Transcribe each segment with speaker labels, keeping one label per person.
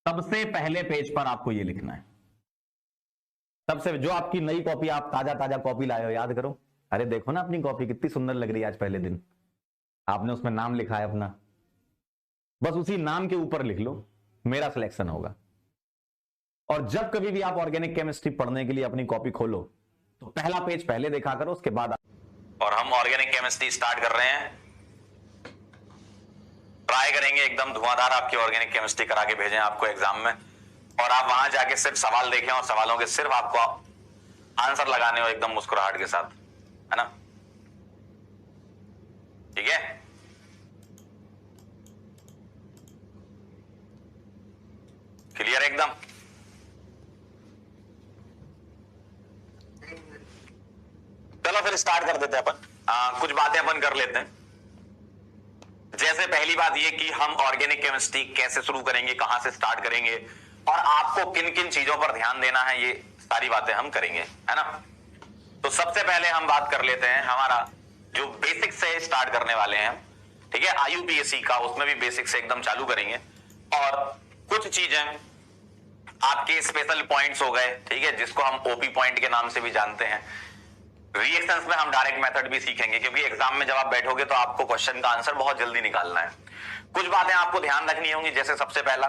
Speaker 1: सबसे पहले पेज पर आपको ये लिखना है। सबसे जो आपकी नई कॉपी, आप ताजा ताजा कॉपी लाए हो, याद करो। अरे देखो ना अपनी कॉपी कितनी सुंदर लग रही है। आज पहले दिन आपने उसमें नाम लिखा है अपना, बस उसी नाम के ऊपर लिख लो मेरा सिलेक्शन होगा। और जब कभी भी आप ऑर्गेनिक केमिस्ट्री पढ़ने के लिए अपनी कॉपी खोलो तो पहला पेज पहले देखा करो, उसके बाद। और हम ऑर्गेनिक केमिस्ट्री स्टार्ट कर रहे हैं। ट्राई करेंगे एकदम धुआंधार आपकी ऑर्गेनिक केमिस्ट्री करा के भेजें आपको एग्जाम में, और आप वहां जाके सिर्फ सवाल देखें और सवालों के सिर्फ आपको आंसर लगाने हो एकदम मुस्कुराहट के साथ, है ना? ठीक है, क्लियर एकदम? चलो फिर स्टार्ट कर देते हैं अपन। कुछ बातें अपन कर लेते हैं। जैसे पहली बात ये कि हम ऑर्गेनिक केमिस्ट्री कैसे शुरू करेंगे, कहां से स्टार्ट करेंगे, और आपको किन किन चीजों पर ध्यान देना है, ये सारी बातें हम करेंगे, है ना? तो सबसे पहले हम बात कर लेते हैं हमारा जो बेसिक से स्टार्ट करने वाले हैं, ठीक है, आईयूपीएससी का, उसमें भी बेसिक से एकदम चालू करेंगे। और कुछ चीजें आपके स्पेशल पॉइंट्स हो गए, ठीक है, जिसको हम ओपी पॉइंट के नाम से भी जानते हैं। रिएक्शंस में हम डायरेक्ट मेथड भी सीखेंगे, क्योंकि एग्जाम में जब आप बैठोगे तो आपको क्वेश्चन का आंसर बहुत जल्दी निकालना है। कुछ बातें आपको ध्यान रखनी होंगी, जैसे सबसे पहला,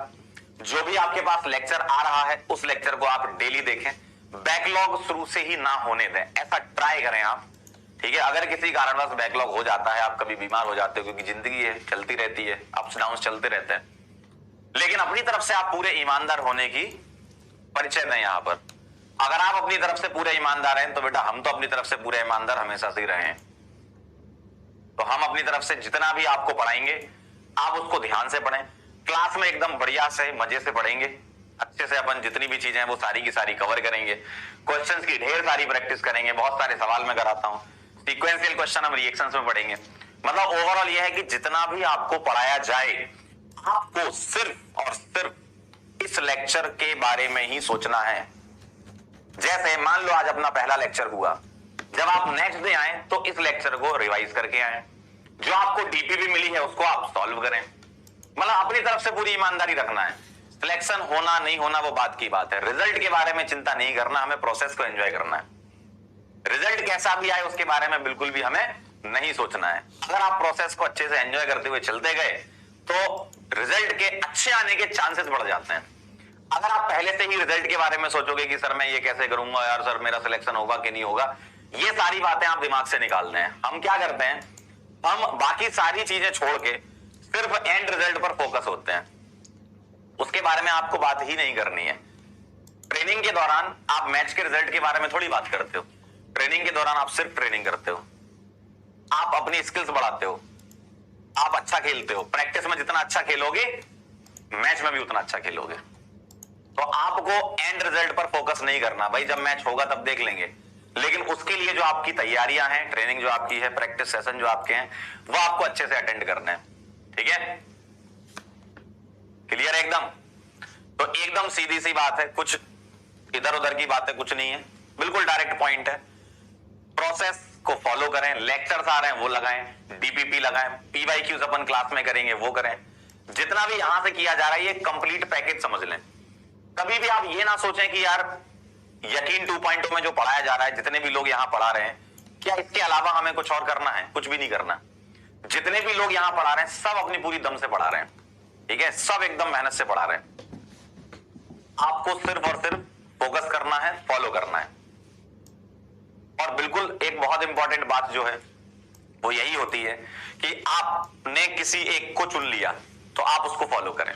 Speaker 1: जो भी आपके पास लेक्चर आ रहा है उस लेक्चर को आप डेली देखें, बैकलॉग शुरू से ही ना होने दें, ऐसा ट्राई करें आप, ठीक है। अगर किसी कारणवश बैकलॉग हो जाता है, आप कभी बीमार हो जाते हो, क्योंकि जिंदगी है, चलती रहती है, अप्स डाउन चलते रहते हैं, लेकिन अपनी तरफ से आप पूरे ईमानदार होने की परिचय दें यहां पर। अगर आप अपनी तरफ से पूरे ईमानदार हैं तो बेटा हम तो अपनी तरफ से पूरे ईमानदार हमेशा से ही रहे हैं, तो हम अपनी तरफ से जितना भी आपको पढ़ाएंगे आप उसको ध्यान से पढ़ें, क्लास में एकदम बढ़िया से मजे से पढ़ेंगे, अच्छे से अपन जितनी भी चीजें हैं वो सारी की सारी कवर करेंगे, क्वेश्चंस की ढेर सारी प्रैक्टिस करेंगे, बहुत सारे सवाल मैं कराता हूं, सीक्वेंशियल क्वेश्चन हम रिएक्शंस में पढ़ेंगे। मतलब ओवरऑल यह है कि जितना भी आपको पढ़ाया जाए आपको सिर्फ और सिर्फ इस लेक्चर के बारे में ही सोचना है। जैसे मान लो आज अपना पहला लेक्चर हुआ, जब आप नेक्स्ट डे आए तो इस लेक्चर को रिवाइज करके आए, जो आपको डीपीपी मिली है उसको आप सॉल्व करें। मतलब अपनी तरफ से पूरी ईमानदारी रखना है। सिलेक्शन होना नहीं होना वो बात की बात है, रिजल्ट के बारे में चिंता नहीं करना, हमें प्रोसेस को एंजॉय करना है। रिजल्ट कैसा भी आए उसके बारे में बिल्कुल भी हमें नहीं सोचना है। अगर आप प्रोसेस को अच्छे से एंजॉय करते हुए चलते गए तो रिजल्ट के अच्छे आने के चांसेस बढ़ जाते हैं। अगर आप पहले से ही रिजल्ट के बारे में सोचोगे कि सर मैं ये कैसे करूंगा यार, सर मेरा सिलेक्शन होगा कि नहीं होगा, ये सारी बातें आप दिमाग से निकाल दें। हम क्या करते हैं, हम बाकी सारी चीजें छोड़ के सिर्फ एंड रिजल्ट पर फोकस होते हैं, उसके बारे में आपको बात ही नहीं करनी है। ट्रेनिंग के दौरान आप मैच के रिजल्ट के बारे में थोड़ी बात करते हो, ट्रेनिंग के दौरान आप सिर्फ ट्रेनिंग करते हो, आप अपनी स्किल्स बढ़ाते हो, आप अच्छा खेलते हो। प्रैक्टिस में जितना अच्छा खेलोगे मैच में भी उतना अच्छा खेलोगे। तो आपको एंड रिजल्ट पर फोकस नहीं करना, भाई जब मैच होगा तब देख लेंगे, लेकिन उसके लिए जो आपकी तैयारियां हैं, ट्रेनिंग जो आपकी है, प्रैक्टिस सेशन जो आपके हैं, वो आपको अच्छे से अटेंड करना है, ठीक है? क्लियर एकदम? तो एकदम सीधी सी बात है, कुछ इधर उधर की बातें कुछ नहीं है, बिल्कुल डायरेक्ट पॉइंट है। प्रोसेस को फॉलो करें, लेक्चर्स आ रहे हैं वो लगाएं, डीपीपी लगाएं, पीवाईक्यूज अपन क्लास में करेंगे वो करें, जितना भी यहां से किया जा रहा है ये कंप्लीट पैकेज समझ लें। कभी भी आप ये ना सोचें कि यार यकीन 2.0 में जो पढ़ाया जा रहा है, जितने भी लोग यहां पढ़ा रहे हैं, क्या इसके अलावा हमें कुछ और करना है? कुछ भी नहीं करना। जितने भी लोग यहां पढ़ा रहे हैं सब अपनी पूरी दम से पढ़ा रहे हैं, ठीक है, सब एकदम मेहनत से पढ़ा रहे हैं। आपको सिर्फ और सिर्फ फोकस करना है, फॉलो करना है। और बिल्कुल एक बहुत इंपॉर्टेंट बात जो है वो यही होती है कि आपने किसी एक को चुन लिया तो आप उसको फॉलो करें।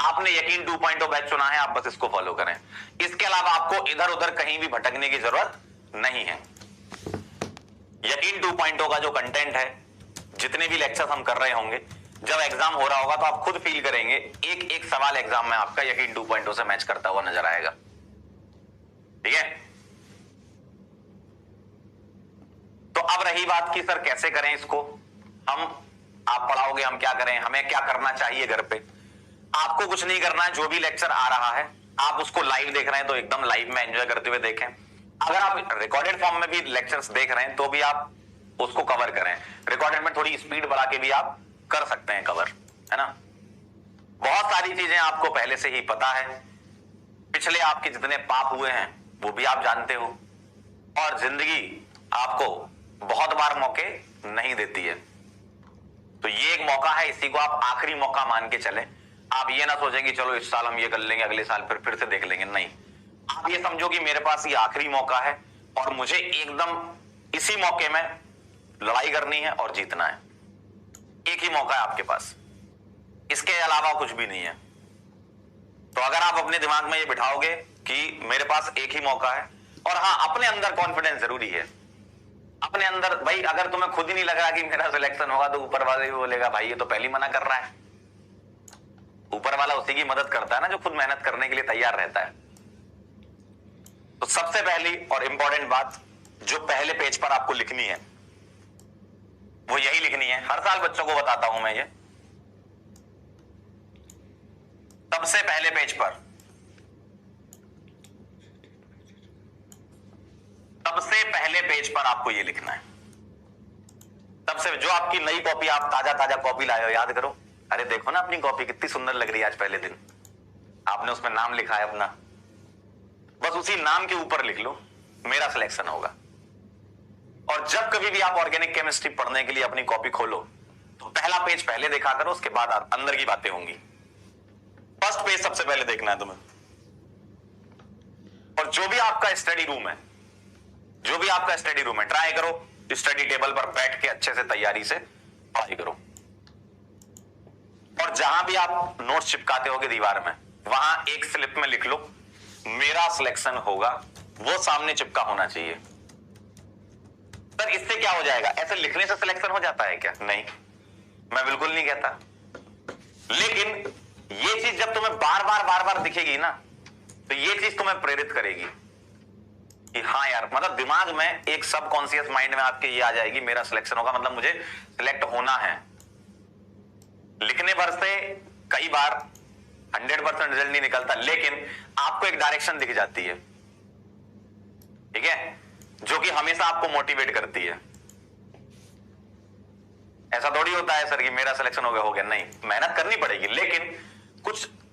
Speaker 1: आपने यकीन 2.0 बैच चुना है, आप बस इसको फॉलो करें। इसके अलावा आपको इधर उधर कहीं भी भटकने की जरूरत नहीं है। यकीन 2.0 का जो कंटेंट है, जितने भी लेक्चर्स हम कर रहे होंगे, जब एग्जाम हो रहा होगा तो आप खुद फील करेंगे एक एक सवाल एग्जाम में आपका यकीन 2.0 से मैच करता हुआ नजर आएगा, ठीक है? तो अब रही बात कि सर कैसे करें इसको, हम आप पढ़ाओगे, हम क्या करें, हमें क्या करना चाहिए घर पे? आपको कुछ नहीं करना है, जो भी लेक्चर आ रहा है आप उसको लाइव देख रहे हैं तो एकदम लाइव में एंजॉय करते हुए देखें। अगर आप रिकॉर्डेड फॉर्म में भी लेक्चर्स देख रहे हैं तो भी आप उसको कवर करें। रिकॉर्डेड में थोड़ी स्पीड बढ़ा के भी आप कर सकते हैं कवर, है ना? बहुत सारी चीजें आपको पहले से ही पता है, पिछले आपके जितने पाप हुए हैं वो भी आप जानते हो, और जिंदगी आपको बहुत बार मौके नहीं देती है। तो ये एक मौका है, इसी को आप आखिरी मौका मान के चलें। आप ये ना सोचें कि चलो इस साल हम ये कर लेंगे, अगले साल फिर से देख लेंगे, नहीं। आप ये समझो कि मेरे पास ये आखिरी मौका है और मुझे एकदम इसी मौके में लड़ाई करनी है और जीतना है। एक ही मौका है आपके पास, इसके अलावा कुछ भी नहीं है। तो अगर आप अपने दिमाग में ये बिठाओगे कि मेरे पास एक ही मौका है, और हाँ, अपने अंदर कॉन्फिडेंस जरूरी है। अपने अंदर भाई, अगर तुम्हें खुद ही नहीं लग रहा कि मेरा सिलेक्शन होगा तो ऊपर वाले भी बोलेगा भाई ये तो पहली मना कर रहा है। ऊपर वाला उसी की मदद करता है ना जो खुद मेहनत करने के लिए तैयार रहता है। तो सबसे पहली और इंपॉर्टेंट बात जो पहले पेज पर आपको लिखनी है वो यही लिखनी है। हर साल बच्चों को बताता हूं मैं ये। सबसे पहले पेज पर, सबसे पहले पेज पर आपको ये लिखना है। सबसे जो आपकी नई कॉपी, आप ताजा ताजा कॉपी लाए हो, याद करो, अरे देखो ना अपनी कॉपी कितनी सुंदर लग रही है आज पहले दिन। आपने उसमें नाम लिखा है अपना, बस उसी नाम के ऊपर लिख लो मेरा सिलेक्शन होगा। और जब कभी भी आप ऑर्गेनिक केमिस्ट्री पढ़ने के लिए अपनी कॉपी खोलो तो पहला पेज पहले देखा करो, उसके बाद अंदर की बातें होंगी। फर्स्ट पेज सबसे पहले देखना है तुम्हें। और जो भी आपका स्टडी रूम है, जो भी आपका स्टडी रूम है, ट्राई करो स्टडी टेबल पर बैठ के अच्छे से तैयारी से पढ़ाई करो। और जहां भी आप नोट्स चिपकाते होगे दीवार में, वहां एक स्लिप में लिख लो मेरा सिलेक्शन होगा, वो सामने चिपका होना चाहिए। सर इससे क्या हो जाएगा? ऐसे लिखने से सिलेक्शन हो जाता है क्या? नहीं, मैं बिल्कुल नहीं कहता। लेकिन ये चीज जब तुम्हें बार बार दिखेगी ना, तो ये चीज तुम्हें प्रेरित करेगी कि हाँ यार, मतलब दिमाग में एक सबकॉन्शियस माइंड में आपके ये आ जाएगी मेरा सिलेक्शन होगा, मतलब मुझे सिलेक्ट होना है। लिखने भर से कई बार 100% रिजल्ट नहीं निकलता, लेकिन आपको एक डायरेक्शन दिख जाती है, ठीक है, जो कि हमेशा आपको मोटिवेट करती है। ऐसा थोड़ी होता है सर कि मेरा सिलेक्शन हो गया, नहीं, मेहनत करनी पड़ेगी। लेकिन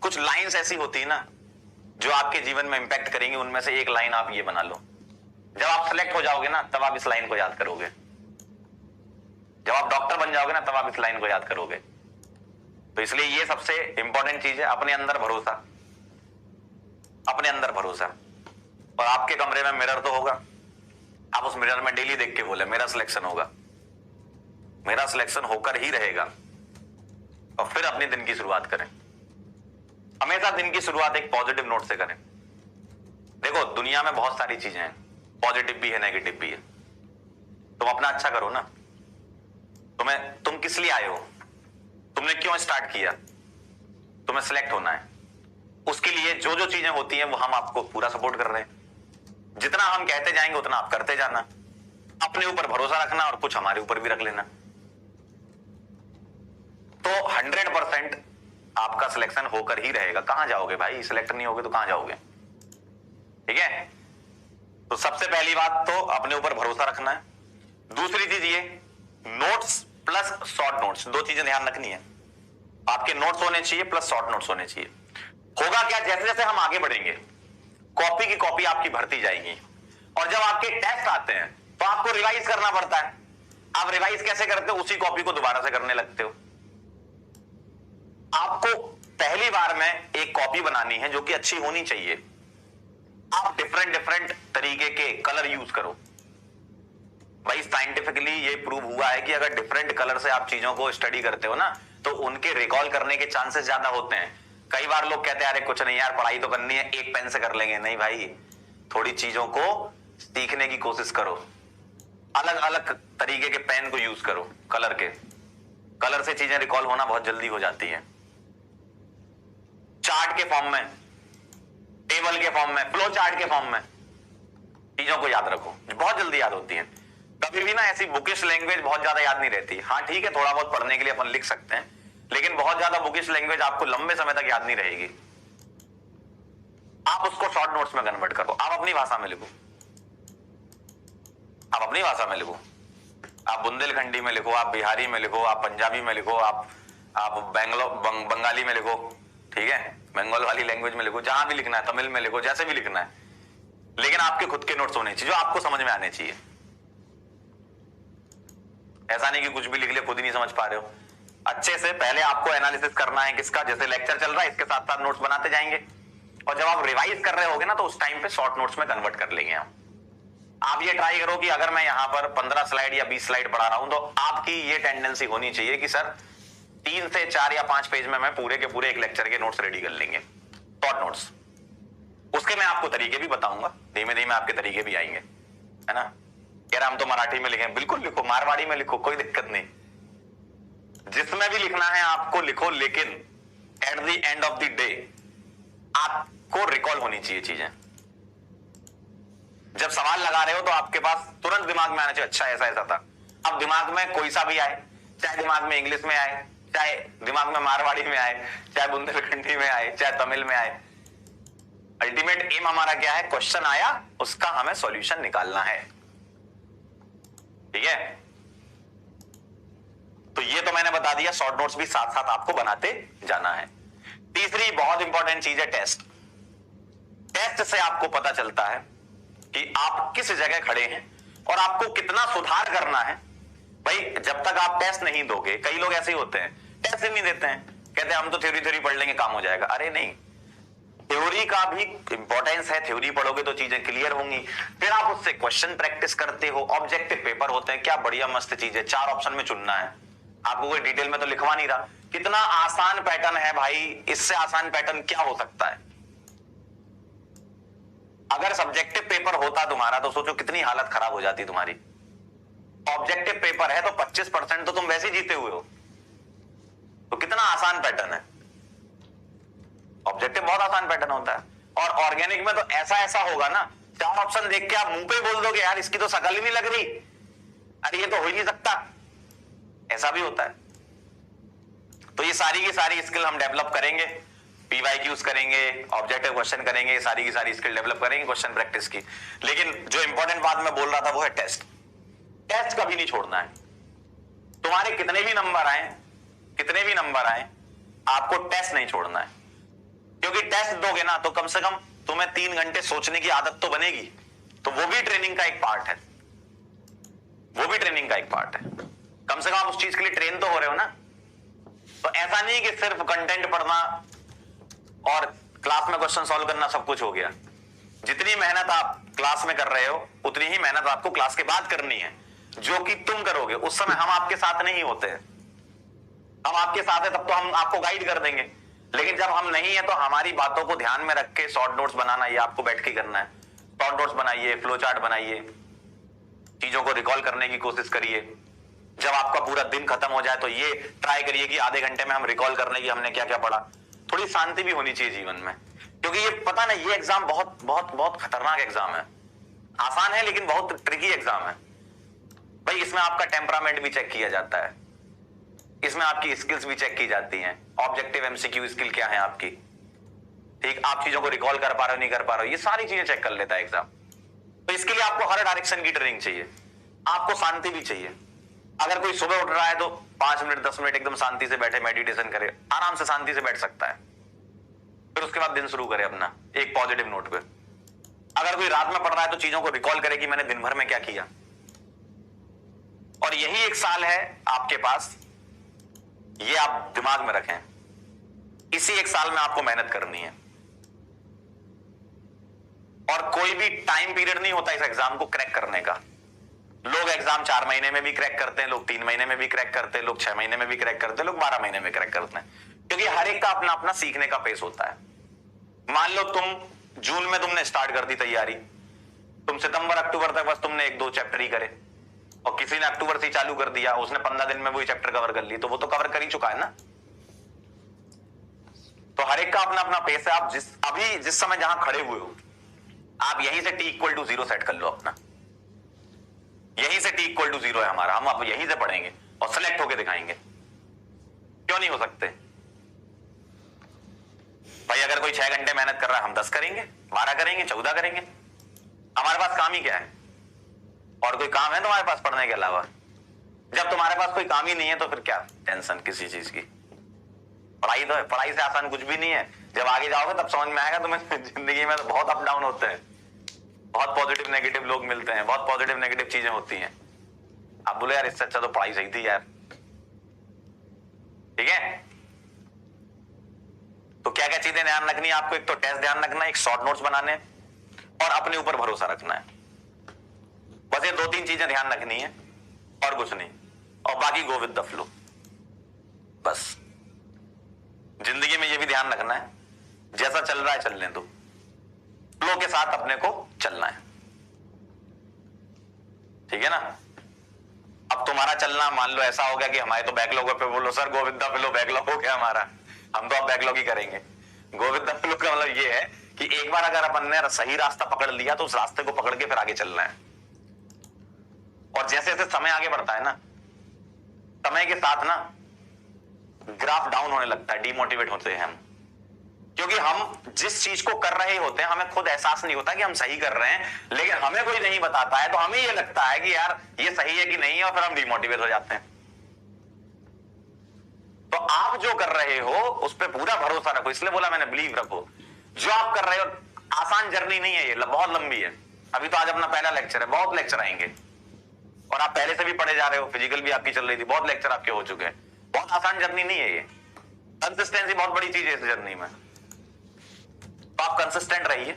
Speaker 1: कुछ लाइंस ऐसी होती है ना जो आपके जीवन में इंपैक्ट करेंगी। उनमें से एक लाइन आप ये बना लो, जब आप सिलेक्ट हो जाओगे ना तब आप इस लाइन को याद करोगे। जब आप डॉक्टर बन जाओगे ना तब आप इस लाइन को याद करोगे। तो इसलिए ये सबसे इंपॉर्टेंट चीज है, अपने अंदर भरोसा, अपने अंदर भरोसा। और आपके कमरे में मिरर तो होगा, आप उस मिरर में डेली देख के बोले मेरा सिलेक्शन होगा, मेरा सिलेक्शन होकर ही रहेगा। और फिर अपने दिन की शुरुआत करें। हमेशा दिन की शुरुआत एक पॉजिटिव नोट से करें। देखो दुनिया में बहुत सारी चीजें हैं, पॉजिटिव भी है नेगेटिव भी है। तुम अपना अच्छा करो ना। तुम किस लिए आए हो? तुमने क्यों स्टार्ट किया? तुम्हें सिलेक्ट होना है। उसके लिए जो जो चीजें होती हैं वो हम आपको पूरा सपोर्ट कर रहे हैं। जितना हम कहते जाएंगे उतना आप करते जाना, अपने ऊपर भरोसा रखना और कुछ हमारे ऊपर भी रख लेना। तो 100% आपका सिलेक्शन होकर ही रहेगा। कहां जाओगे भाई? सिलेक्ट नहीं होगे तो कहां जाओगे? ठीक है। तो सबसे पहली बात तो अपने ऊपर भरोसा रखना है। दूसरी चीज ये, नोट्स प्लस शॉर्ट नोट्स, दो चीजें ध्यान रखनी है। आपके नोट्स होने चाहिए प्लस शॉर्ट नोट्स होने चाहिए। होगा क्या, जैसे जैसे हम आगे बढ़ेंगे कॉपी की कॉपी आपकी भरती जाएगी, और जब आपके टेस्ट आते हैं तो आपको रिवाइज करना पड़ता है। आप रिवाइज कैसे करते हो? उसी कॉपी को दोबारा से करने लगते हो। आपको पहली बार में एक कॉपी बनानी है जो कि अच्छी होनी चाहिए। आप डिफरेंट तरीके के कलर यूज करो। भाई साइंटिफिकली ये प्रूव हुआ है कि अगर डिफरेंट कलर से आप चीजों को स्टडी करते हो ना तो उनके रिकॉल करने के चांसेस ज्यादा होते हैं। कई बार लोग कहते हैं अरे कुछ नहीं यार, पढ़ाई तो करनी है, एक पेन से कर लेंगे। नहीं भाई, थोड़ी चीजों को सीखने की कोशिश करो। अलग अलग तरीके के पेन को यूज करो। कलर से चीजें रिकॉल होना बहुत जल्दी हो जाती है। चार्ट के फॉर्म में, टेबल के फॉर्म में, फ्लो चार्ट के फॉर्म में चीजों को याद रखो, बहुत जल्दी याद होती है। कभी भी ना ऐसी बुकिश लैंग्वेज बहुत ज्यादा याद नहीं रहती। हाँ ठीक है, थोड़ा बहुत पढ़ने के लिए अपन लिख सकते हैं, लेकिन बहुत ज्यादा बुकिश लैंग्वेज आपको लंबे समय तक याद नहीं रहेगी। आप उसको शॉर्ट नोट्स में कन्वर्ट करो। आप अपनी भाषा में लिखो, आप अपनी भाषा में लिखो। आप बुंदेलखंडी में लिखो, आप बिहारी में लिखो, आप पंजाबी में लिखो, आप बंगाली में लिखो। ठीक है, बंगाल वाली लैंग्वेज में लिखो, जहां भी लिखना है, तमिल में लिखो, जैसे भी लिखना है, लेकिन आपके खुद के नोट्स होने चाहिए जो आपको समझ में आने चाहिए। ऐसा नहीं कि कुछ भी लिख लिया, खुद ही नहीं समझ पा रहे हो। अच्छे से पहले आपको एनालिसिस करना है किसका, जैसे लेक्चर चल रहा है इसके साथ साथ नोट्स बनाते जाएंगे, और जब आप रिवाइज कर रहे होगे ना तो उस टाइम पे शॉर्ट नोट्स में कन्वर्ट कर लेंगे हम। आप ये ट्राई करो कि अगर मैं यहां पर 15 स्लाइड या 20 स्लाइड पढ़ा रहा हूं तो आपकी ये टेंडेंसी होनी चाहिए कि सर 3 से 4 या 5 पेज में मैं पूरे के पूरे एक लेक्चर के नोट्स रेडी कर लेंगे, शॉर्ट नोट्स। उसके मैं आपको तरीके भी बताऊंगा, धीमे धीमे आपके तरीके भी आएंगे, है ना। कह रहा हम तो मराठी में लिखें, बिल्कुल लिखो, मारवाड़ी में लिखो, कोई दिक्कत नहीं, जिसमें भी लिखना है आपको लिखो, लेकिन at the end of the day आपको रिकॉल होनी चाहिए चीजें। जब सवाल लगा रहे हो तो आपके पास तुरंत दिमाग में आना चाहिए, अच्छा ऐसा ऐसा था। अब दिमाग में कोई सा भी आए, चाहे दिमाग में इंग्लिश में आए, चाहे दिमाग में मारवाड़ी में आए, चाहे बुंदेलखंडी में आए, चाहे तमिल में आए, अल्टीमेट एम हमारा क्या है, क्वेश्चन आया उसका हमें सॉल्यूशन निकालना है, ठीक है। तो ये तो मैंने बता दिया, शॉर्ट नोट्स भी साथ साथ आपको बनाते जाना है। तीसरी बहुत इंपॉर्टेंट चीज है टेस्ट। टेस्ट से आपको पता चलता है कि आप किस जगह खड़े हैं और आपको कितना सुधार करना है। भाई जब तक आप टेस्ट नहीं दोगे, कई लोग ऐसे ही होते हैं, टेस्ट ही नहीं देते हैं, कहते हैं हम तो थ्योरी पढ़ लेंगे काम हो जाएगा। अरे नहीं, थ्योरी का भी इंपॉर्टेंस है, थ्योरी पढ़ोगे तो चीजें क्लियर होंगी, फिर आप उससे क्वेश्चन प्रैक्टिस करते हो। ऑब्जेक्टिव पेपर होते हैं, क्या बढ़िया मस्त चीज है, 4 ऑप्शन में चुनना है, आपको कोई डिटेल में तो लिखवा नहीं रहा। कितना आसान पैटर्न है भाई, इससे आसान पैटर्न क्या हो सकता है। अगर सब्जेक्टिव पेपर होता तुम्हारा तो सोचो कितनी हालत खराब हो जाती तुम्हारी। ऑब्जेक्टिव पेपर है तो 25% तो तुम वैसे जीते हुए हो, तो कितना आसान पैटर्न है। ऑब्जेक्टिव बहुत आसान पैटर्न होता है, और ऑर्गेनिक में तो ऐसा ऐसा होगा ना, 4 ऑप्शन देख के आप मुंह पे बोल दोगे यार इसकी तो शकल ही नहीं लग रही, अरे ये तो हो ही नहीं सकता, ऐसा भी होता है। तो ये सारी की सारी स्किल हम डेवलप करेंगे, पीवाईक्यूज करेंगे, ऑब्जेक्टिव क्वेश्चन करेंगे, ये सारी की सारी स्किल डेवलप करेंगे क्वेश्चन प्रैक्टिस की। लेकिन जो इंपॉर्टेंट बात मैं बोल रहा था वो है टेस्ट। टेस्ट कभी नहीं छोड़ना है, तुम्हारे कितने भी नंबर आए, आपको टेस्ट नहीं छोड़ना है, क्योंकि टेस्ट दोगे ना तो कम से कम तुम्हें 3 घंटे सोचने की आदत तो बनेगी, तो वो भी ट्रेनिंग का एक पार्ट है, कम से कम आप उस चीज के लिए ट्रेन तो हो रहे हो ना। तो ऐसा नहीं कि सिर्फ कंटेंट पढ़ना और क्लास में क्वेश्चन सॉल्व करना सब कुछ हो गया। जितनी मेहनत आप क्लास में कर रहे हो उतनी ही मेहनत आपको क्लास के बाद करनी है, जो कि तुम करोगे। उस समय हम आपके साथ नहीं होते हैं, हम आपके साथ है तब तो हम आपको गाइड कर देंगे, लेकिन जब हम नहीं है तो हमारी बातों को ध्यान में रख के शॉर्ट नोट्स बनाना ये आपको बैठ के करना है। शॉर्ट नोट्स बनाइए, फ्लो चार्ट बनाइए, चीजों को रिकॉल करने की कोशिश करिए। जब आपका पूरा दिन खत्म हो जाए तो ये ट्राई करिए कि आधे घंटे में हम रिकॉल कर लें कि हमने क्या क्या पढ़ा। थोड़ी शांति भी होनी चाहिए जीवन में, क्योंकि ये पता नहीं, ये एग्जाम बहुत बहुत बहुत खतरनाक एग्जाम है। आसान है लेकिन बहुत ट्रिकी एग्जाम है भाई। इसमें आपका टेम्परामेंट भी चेक किया जाता है, इसमें आपकी स्किल्स भी चेक की जाती हैं। ऑब्जेक्टिव एमसीक्यू स्किल क्या है आपकी, ठीक, आप चीजों को रिकॉल कर पा रहे हो नहीं कर पा रहे हो, ये सारी चीजें चेक कर लेता है एग्जाम। तो इसके लिए आपको हर डायरेक्शन की ट्रेनिंग चाहिए, आपको शांति भी चाहिए। अगर कोई सुबह उठ रहा है तो 5 मिनट 10 मिनट एकदम शांति से बैठे, मेडिटेशन करे, आराम से शांति से बैठ सकता है, फिर उसके बाद दिन शुरू करे अपना एक पॉजिटिव नोट पे। अगर कोई रात में पढ़ रहा है तो चीजों को रिकॉल करे कि मैंने दिन भर में क्या किया। और यही 1 साल है आपके पास, ये आप दिमाग में रखें, इसी 1 साल में आपको मेहनत करनी है। और कोई भी टाइम पीरियड नहीं होता इस एग्जाम को क्रैक करने का। लोग एग्जाम 4 महीने में भी क्रैक करते हैं, लोग 3 महीने में भी क्रैक करते हैं, लोग 6 महीने में भी क्रैक करते हैं, लोग 12 महीने में क्रैक करते हैं, क्योंकि हर एक का अपना अपना सीखने का पेस होता है। मान लो तुम जून में तुमने स्टार्ट कर दी तैयारी, तुम सितंबर अक्टूबर तक बस तुमने 1-2 चैप्टर ही करे, और किसी ने अक्टूबर से चालू कर दिया, उसने 15 दिन में वही चैप्टर कवर कर ली, तो वो तो कवर कर ही चुका है ना। तो हर एक का अपना अपना पेस है। आप जिस समय जहां खड़े हुए हो, आप यहीं से t=0 सेट कर लो अपना, यहीं से t=0 है हमारा, हम अब यहीं से पढ़ेंगे और सिलेक्ट होके दिखाएंगे। क्यों नहीं हो सकते भाई? अगर कोई 6 घंटे मेहनत कर रहा है, हम 10 करेंगे, 12 करेंगे, 14 करेंगे। हमारे पास काम ही क्या है? और कोई काम है तुम्हारे पास पढ़ने के अलावा? जब तुम्हारे पास कोई काम ही नहीं है तो फिर क्या टेंशन किसी चीज की? पढ़ाई तो है, पढ़ाई से आसान कुछ भी नहीं है। जब आगे जाओगे तब समझ में आएगा तुम्हें जिंदगी में तो बहुत अप डाउन होते हैं, बहुत पॉजिटिव नेगेटिव लोग मिलते हैं, बहुत पॉजिटिव नेगेटिव चीजें होती हैं। आप बोले यार इससे अच्छा तो पढ़ाई सही थी यार, ठीक है। तो क्या क्या चीजें ध्यान रखनी है आपको? एक तो टेस्ट ध्यान रखना है, एक शॉर्ट नोट्स बनाने और अपने ऊपर भरोसा रखना है। बस ये 2-3 चीजें ध्यान रखनी है और कुछ नहीं, और बाकी गो विद द फ्लो। बस जिंदगी में ये भी ध्यान रखना है, जैसा चल रहा है चलने दो, फ्लो के साथ अपने को चलना है, ठीक है ना। अब तुम्हारा चलना मान लो ऐसा हो गया कि हमारे तो बैकलॉग पे बोलो sir go with the flow, backlog हो गया हमारा, हम तो अब बैकलॉग ही करेंगे। गो विद द फ्लो का मतलब ये है कि एक बार अगर अपन ने सही रास्ता पकड़ लिया तो उस रास्ते को पकड़ के फिर आगे चलना है। और जैसे जैसे समय आगे बढ़ता है ना, समय के साथ ना ग्राफ डाउन होने लगता है, डिमोटिवेट होते हैं हम, क्योंकि हम जिस चीज को कर रहे होते हैं हमें खुद एहसास नहीं होता कि हम सही कर रहे हैं, लेकिन हमें कोई नहीं बताता है तो हमें ये लगता है कि यार ये सही है कि नहीं है, और फिर हम डिमोटिवेट हो जाते हैं। तो आप जो कर रहे हो उस पर पूरा भरोसा रखो, इसलिए बोला मैंने बिलीव रखो। जो आप कर रहे हो आसान जर्नी नहीं है, ये बहुत लंबी है। अभी तो आज अपना पहला लेक्चर है, बहुत लेक्चर आएंगे, और आप पहले से भी पढ़े जा रहे हो, फिजिकल भी आपकी चल रही थी, बहुत लेक्चर आपके हो चुके हैं। बहुत आसान जर्नी नहीं है ये, कंसिस्टेंसी बहुत बड़ी चीज है इस जर्नी में। तो आप कंसिस्टेंट रहिए,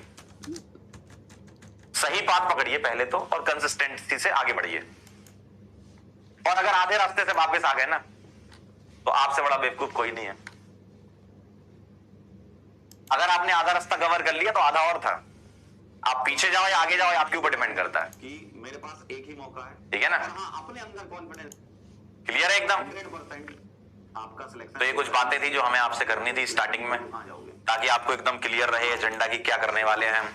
Speaker 1: सही बात पकड़िए पहले तो, और कंसिस्टेंसी से आगे बढ़िए। और अगर आधे रास्ते से वापस आ गए ना तो आपसे बड़ा बेवकूफ कोई नहीं है। अगर आपने आधा रास्ता कवर कर लिया तो आधा और था, आप पीछे जाओ या आगे जाओ आपके ऊपर डिपेंड करता है
Speaker 2: कि मेरे पास एक ही मौका है,
Speaker 1: ठीक है ना।
Speaker 2: हाँ, अपने अंदर कॉन्फिडेंस
Speaker 1: क्लियर है एकदम।
Speaker 2: 100% आपका सिलेक्शन।
Speaker 1: तो ये कुछ बातें थी जो हमें आपसे करनी थी स्टार्टिंग में, ताकि आपको एकदम क्लियर रहे एजेंडा की क्या करने वाले हैं हम,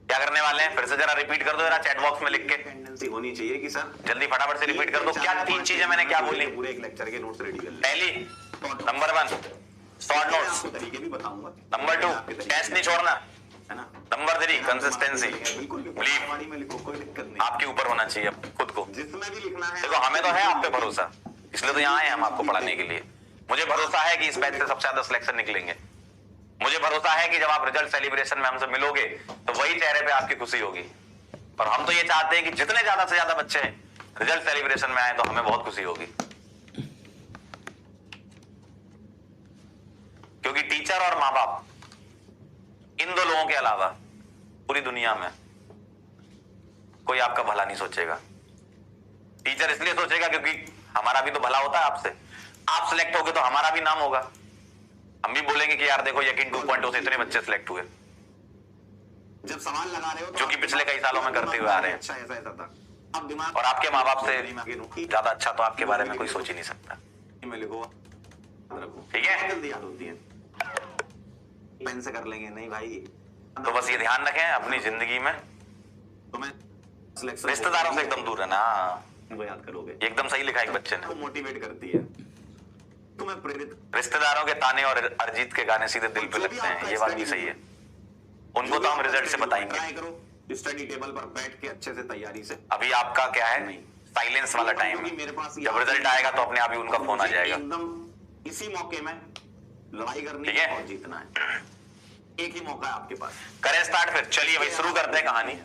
Speaker 1: क्या करने वाले हैं। फिर से जरा रिपीट कर दो जरा चैट बॉक्स में लिख के,
Speaker 2: टेंडेंसी होनी चाहिए कि सर
Speaker 1: जल्दी फटाफट से रिपीट कर दो। क्या 3 चीजें मैंने क्या बोली?
Speaker 2: पूरे एक लेक्चर के नोट्स रेडी कर ले।
Speaker 1: पहली नंबर 1 शॉर्ट नोट्स,
Speaker 2: तरीके भी बताऊंगा।
Speaker 1: नंबर 2 टेस्ट नहीं छोड़ना,
Speaker 2: है ना।
Speaker 1: नंबर 3 कंसिस्टेंसी,
Speaker 2: बिल्कुल
Speaker 1: बिलीव
Speaker 2: में लिखो, कोई दिक्कत नहीं,
Speaker 1: आपके ऊपर होना चाहिए खुद को।
Speaker 2: जिसमें भी लिखना है।
Speaker 1: देखो हमें तो है आप पे भरोसा, इसलिए तो यहाँ आए हम आपको पढ़ाने के लिए। मुझे भरोसा है कि इस बैच से सबसे ज्यादा सिलेक्शन निकलेंगे। मुझे भरोसा है कि जब आप रिजल्ट सेलिब्रेशन में हमसे मिलोगे तो वही चेहरे पे आपकी खुशी होगी। और हम तो ये चाहते हैं कि जितने ज्यादा से ज्यादा बच्चे रिजल्ट सेलिब्रेशन में आए तो हमें बहुत खुशी होगी, क्योंकि टीचर और माँ बाप इन 2 लोगों के अलावा पूरी दुनिया में कोई आपका भला नहीं सोचेगा। टीचर इसलिए सोचेगा क्योंकि हमारा भी तो भला होता है आपसे। आप सिलेक्ट होगे तो हमारा भी नाम होगा, हम भी बोलेंगे कि यार देखो यकीन 2.0 से इतने बच्चे सिलेक्ट हुए,
Speaker 2: जब सवाल लगा रहे हो तो
Speaker 1: जो कि पिछले कई सालों में करते हुए आ रहे हैं।
Speaker 2: अच्छा ऐसा ऐसा था। अब दिमाग
Speaker 1: और आपके माँ बाप से ज्यादा अच्छा तो आपके बारे में कोई सोच ही नहीं सकता,
Speaker 2: में लिखो,
Speaker 1: ठीक है।
Speaker 2: जल्दी याद होती है, पेन से कर लेंगे नहीं भाई।
Speaker 1: तो बस ये ध्यान रखें अपनी जिंदगी में
Speaker 2: तो मैं
Speaker 1: रिश्तेदारों से एकदम दूर रहना।
Speaker 2: वो याद करोगे,
Speaker 1: एकदम सही लिखा एक बच्चे ने,
Speaker 2: वो मोटिवेट करती है, तुम्हें प्रेरित।
Speaker 1: रिश्तेदारों के ताने और अरिजीत के गाने सीधे दिल पे लगते हैं, ये बात भी सही है। उनको तो हम रिजल्ट से बताएंगे।
Speaker 2: ट्राई करो स्टडी टेबल पर बैठ के अच्छे से तैयारी से।
Speaker 1: अभी आपका क्या है, साइलेंस वाला टाइम है, जब रिजल्ट आएगा तो अपने आप ही उनका फोन आ जाएगा।
Speaker 2: एकदम इसी मौके में लड़ाई करनी
Speaker 1: ठीक है
Speaker 2: और जीतना है, एक ही मौका है आपके पास।
Speaker 1: करें स्टार्ट फिर, चलिए भाई शुरू करते हैं कहानी।